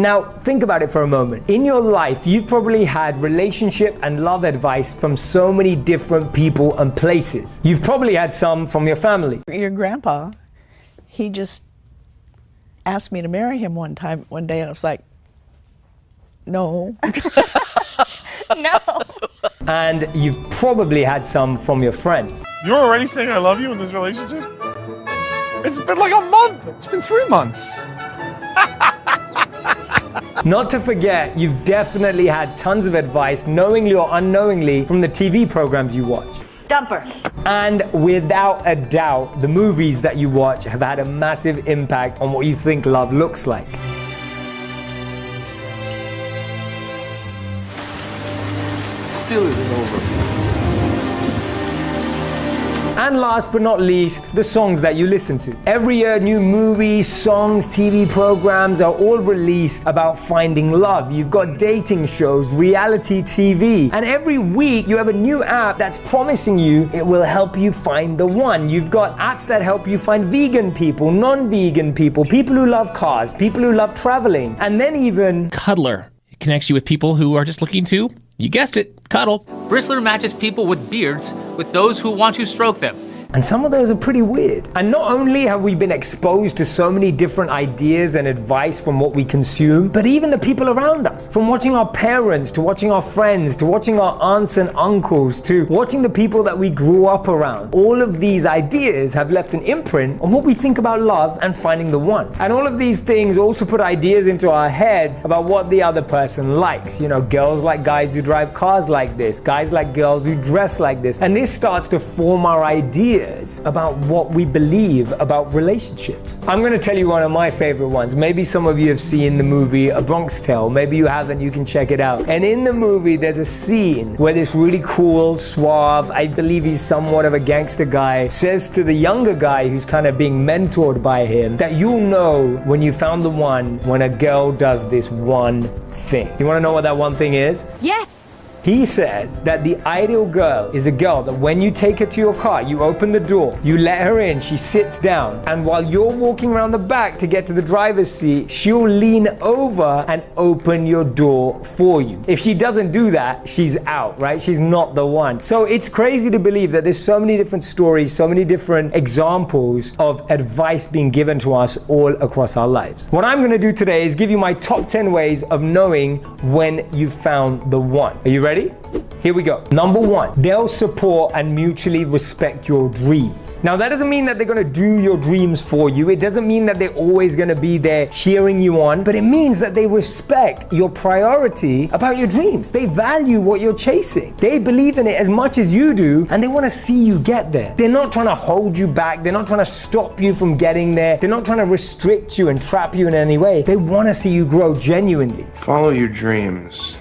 Now, think about it for a moment. In your life, you've probably had relationship and love advice from so many different people and places. You've probably had some from your family. Your grandpa, he just asked me to marry him one day, and I was like, no. No. And you've probably had some from your friends. You're already saying I love you in this relationship? It's been like a month. It's been 3 months. Not to forget, you've definitely had tons of advice, knowingly or unknowingly, from the TV programs you watch. Dumper. And without a doubt, the movies that you watch have had a massive impact on what you think love looks like. Still isn't over. And last but not least, the songs that you listen to. Every year, new movies, songs, TV programs are all released about finding love. You've got dating shows, reality TV, and every week you have a new app that's promising you it will help you find the one. You've got apps that help you find vegan people, non-vegan people, people who love cars, people who love traveling, and then even Cuddler. It connects you with people who are just looking to, you guessed it, cuddle. Bristler matches people with beards with those who want to stroke them. And some of those are pretty weird. And not only have we been exposed to so many different ideas and advice from what we consume, but even the people around us. From watching our parents, to watching our friends, to watching our aunts and uncles, to watching the people that we grew up around. All of these ideas have left an imprint on what we think about love and finding the one. And all of these things also put ideas into our heads about what the other person likes. You know, girls like guys who drive cars like this, guys like girls who dress like this. And this starts to form our ideas about what we believe about relationships. I'm going to tell you one of my favorite ones. Maybe some of you have seen the movie A Bronx Tale. Maybe you haven't, you can check it out. And in the movie, there's a scene where this really cool, suave, I believe he's somewhat of a gangster guy, says to the younger guy who's kind of being mentored by him that you'll know when you found the one when a girl does this one thing. You want to know what that one thing is? Yes. He says that the ideal girl is a girl that when you take her to your car, you open the door, you let her in, she sits down, and while you're walking around the back to get to the driver's seat, she'll lean over and open your door for you. If she doesn't do that, she's out, right? She's not the one. So it's crazy to believe that there's so many different stories, so many different examples of advice being given to us all across our lives. What I'm going to do today is give you my top 10 ways of knowing when you've found the one. Are you ready? Here we go. Number 1, they'll support and mutually respect your dreams. Now, that doesn't mean that they're going to do your dreams for you. It doesn't mean that they're always going to be there cheering you on, but it means that they respect your priority about your dreams. They value what you're chasing. They believe in it as much as you do, and they want to see you get there. They're not trying to hold you back. They're not trying to stop you from getting there. They're not trying to restrict you and trap you in any way. They want to see you grow genuinely. Follow your dreams.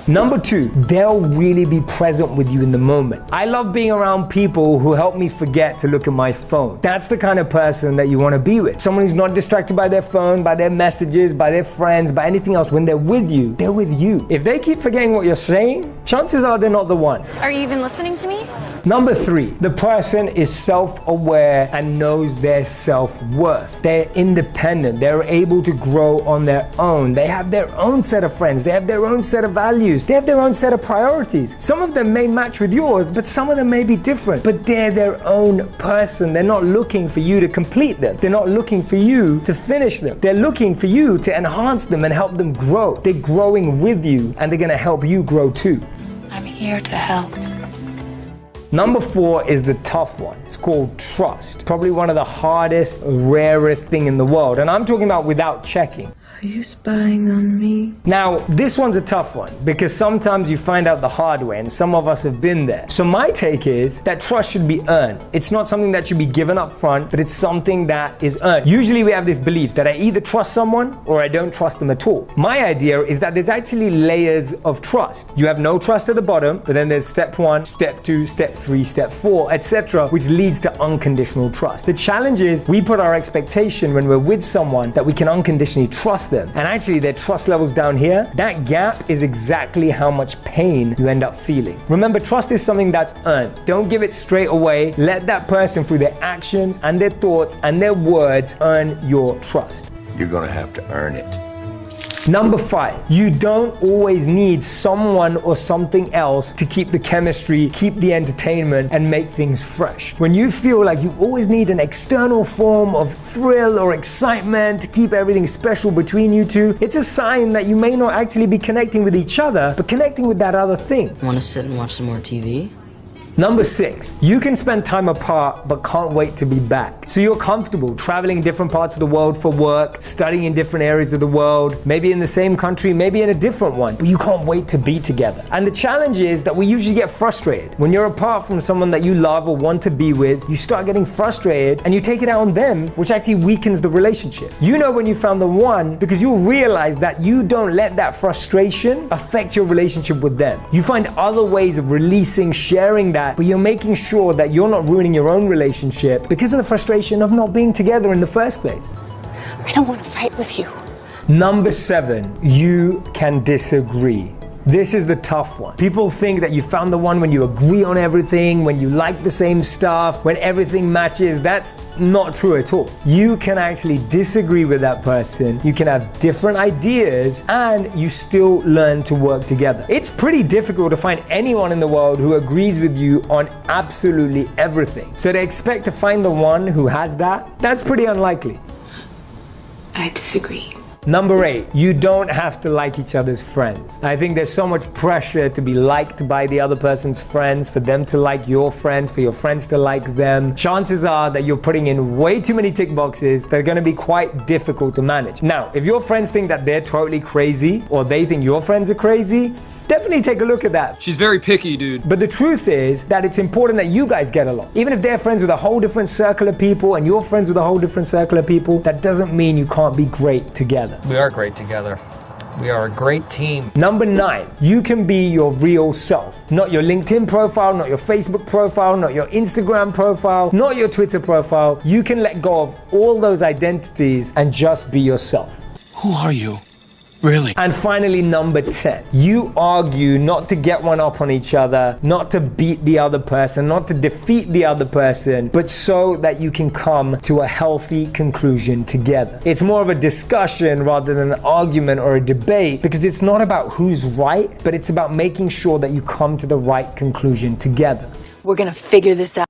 Number 2, they'll really be present with you in the moment. I love being around people who help me forget to look at my phone. That's the kind of person that you want to be with. Someone who's not distracted by their phone, by their messages, by their friends, by anything else. When they're with you, they're with you. If they keep forgetting what you're saying, chances are they're not the one. Are you even listening to me? Number 3, the person is self-aware and knows their self-worth. They're independent. They're able to grow on their own. They have their own set of friends. They have their own set of values. They have their own set of priorities. Some of them may match with yours, but some of them may be different. But they're their own person. They're not looking for you to complete them. They're not looking for you to finish them. They're looking for you to enhance them and help them grow. They're growing with you, and they're going to help you grow too. I'm here to help. Number 4 is the tough one. It's called trust. Probably one of the hardest, rarest thing in the world. And I'm talking about without checking. Are you spying on me? Now, this one's a tough one because sometimes you find out the hard way, and some of us have been there. So my take is that trust should be earned. It's not something that should be given up front, but it's something that is earned. Usually we have this belief that I either trust someone or I don't trust them at all. My idea is that there's actually layers of trust. You have no trust at the bottom, but then there's step 1, step 2, step 3, step 4, etc., which leads to unconditional trust. The challenge is we put our expectation when we're with someone that we can unconditionally trust them. And actually their trust levels down here, that gap is exactly how much pain you end up feeling. Remember, trust is something that's earned. Don't give it straight away. Let that person through their actions and their thoughts and their words earn your trust. You're gonna have to earn it. Number 5, you don't always need someone or something else to keep the chemistry, keep the entertainment, and make things fresh. When you feel like you always need an external form of thrill or excitement to keep everything special between you two, it's a sign that you may not actually be connecting with each other, but connecting with that other thing. Want to sit and watch some more TV? Number 6, you can spend time apart but can't wait to be back. So you're comfortable traveling in different parts of the world for work, studying in different areas of the world, maybe in the same country, maybe in a different one, but you can't wait to be together. And the challenge is that we usually get frustrated. When you're apart from someone that you love or want to be with, you start getting frustrated and you take it out on them, which actually weakens the relationship. You know when you found the one because you'll realize that you don't let that frustration affect your relationship with them. You find other ways of releasing, sharing that, but you're making sure that you're not ruining your own relationship because of the frustration of not being together in the first place. I don't want to fight with you. Number 7, you can disagree. This is the tough one. People think that you found the one when you agree on everything, when you like the same stuff, when everything matches. That's not true at all. You can actually disagree with that person. You can have different ideas and you still learn to work together. It's pretty difficult to find anyone in the world who agrees with you on absolutely everything. So to expect to find the one who has that, that's pretty unlikely. I disagree. Number 8, you don't have to like each other's friends. I think there's so much pressure to be liked by the other person's friends, for them to like your friends, for your friends to like them. Chances are that you're putting in way too many tick boxes that are going to be quite difficult to manage. Now, if your friends think that they're totally crazy or they think your friends are crazy, definitely take a look at that. She's very picky, dude. But the truth is that it's important that you guys get along. Even if they're friends with a whole different circle of people and you're friends with a whole different circle of people, that doesn't mean you can't be great together. We are great together. We are a great team. Number 9, you can be your real self. Not your LinkedIn profile, not your Facebook profile, not your Instagram profile, not your Twitter profile. You can let go of all those identities and just be yourself. Who are you? Really? And finally, number 10, you argue not to get one up on each other, not to beat the other person, not to defeat the other person, but so that you can come to a healthy conclusion together. It's more of a discussion rather than an argument or a debate, because it's not about who's right, but it's about making sure that you come to the right conclusion together. We're gonna figure this out.